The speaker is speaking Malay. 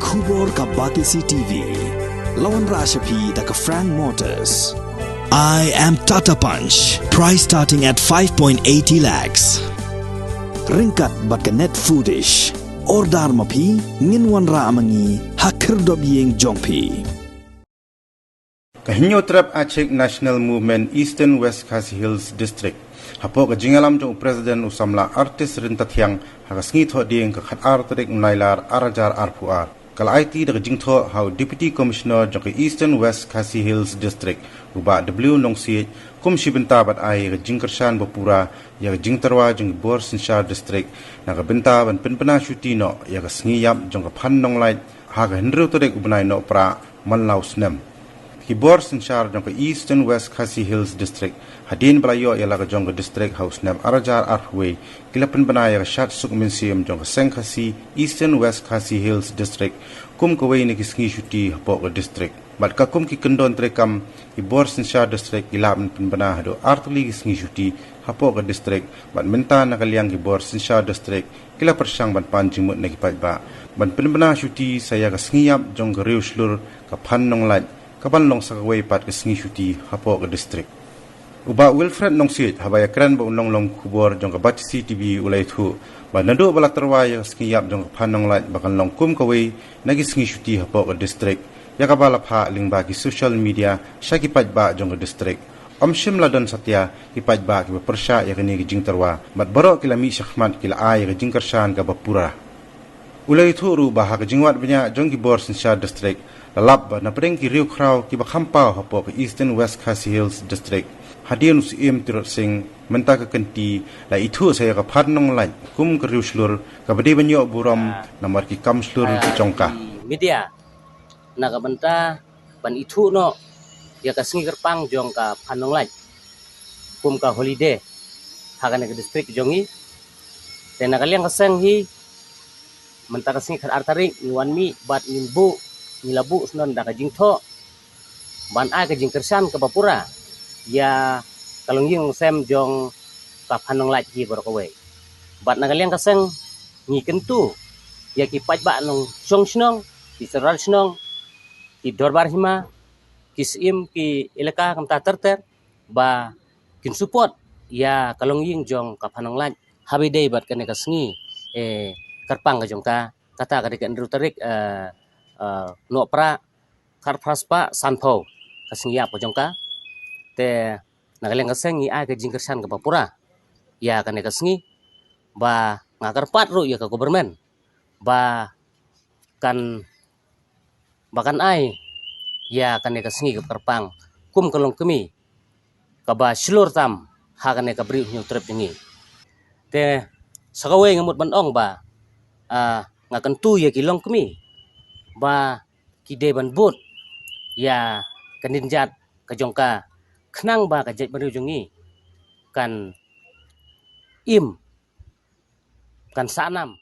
Kubor ka Batisi TV. Lawan Rashapi da ka Frank Motors. I am Tata Punch. Price starting at 5.80 lakhs. Ringkat bat ka net foodish. Ordar mapi nginwan ra amangi hakir dobyeng jongpi. Kahinyo trap Aceh National Movement Eastern West Khasi Hills District. Hapo ka jingalam jong President usamla artis rintathyang hagasngi tho ding ka khatar tarik unailar arajar arpuar. Kal IT da jingtho how Deputy Commissioner jong Eastern West Khasi Hills District uba W nongsi kum shibinta bat ai ka jingkershan bapura ya ka jingtarwa jong Bor Sinshar District na ka binta ban pinpana shuti no ya ka sngi yap jong ka phan nonglai ha ka hendru tarik ubnai no pra manlau snem. Bor Sinshar jong Eastern West Khasi Hills District hadin balayo ialah ka jong district house nam arajar arhwe kilapan banaya ka shat suk minsiam jong Seng Khasi Eastern West Khasi Hills District kum kawai ni kisngi shuti hapo ka district bat ka kum ki kendon trekam Bor Sinshar District ilapan pinbana hado artuli kisngi shuti hapo ka district bat minta nakaliang Bor Sinshar District kila persyang ban panjimut na kipajba ban pinbana shuti saya ka sngiap jong ka riuslur ka phan nonglat kapan long sakaway pat kisngi shuti hapo ka district. Uba Wilfred nongsit habaya kran ba unong long kubor jong ka Batisi TV ulay thu ba nado bala terwaya skiyap jong ka panong lat bakan long kum kaway nagisngi shuti hapo ka district ya ka bala pha lingba ki social media sya ki pajba jong ka district omshim ladon satya ki pajba ki persya ya kini ki jingtarwa bat baro kilami shakhmat kila ay ka jingkarshan ka bapura ulay thu ru ba ha ka jingwat banya jong ki Bor Sinshar District lalap na pring ki riu kraw ki bakhampaw hapo ka Eastern West Khasi Hills District hadian usim tirot sing menta ka kenti la itu saya ka pharnong lai kum ka riu slur ka badi banyo buram namar ki kam slur ki chongka media na ka banta ban itu no ya ka singi kerpang jong ka phanong lai kum ka holiday hagan ka district jongi tena kaliang ka sang hi menta ka singi khar artaring niwan mi bat minbu nilabu sunan da ka jingtho ban ai ka jingkersan ka bapura ya kalong yung sem jong ka phanong lai ki borkowe bat nagaliang ka seng ni kentu ya ki pajba nong song snong ki seral snong ki dorbar hima ki sim ki elaka kamta terter ba kin support ya kalong yung jong ka phanong lai habi day bat kane ka sngi karpang ka jong ta kata ka dik ndru tarik no pra kar praspa sanpho kasngiya po jongka te nagaling kasengi ay ka jingkersan ka papura ya kane kasngi ba ngakar patro ya ka government ba kan bakan ay ya kane kasngi ka karpang kum kalong kemi ka ba slur tam ha kane ka bri nyu trep ngi te sakawe ngamut banong ba ngakan tu ya kilong kemi ba kide ban but ya kaninjat ka jongka khnang ba ka jet baru jongi kan im kan sanam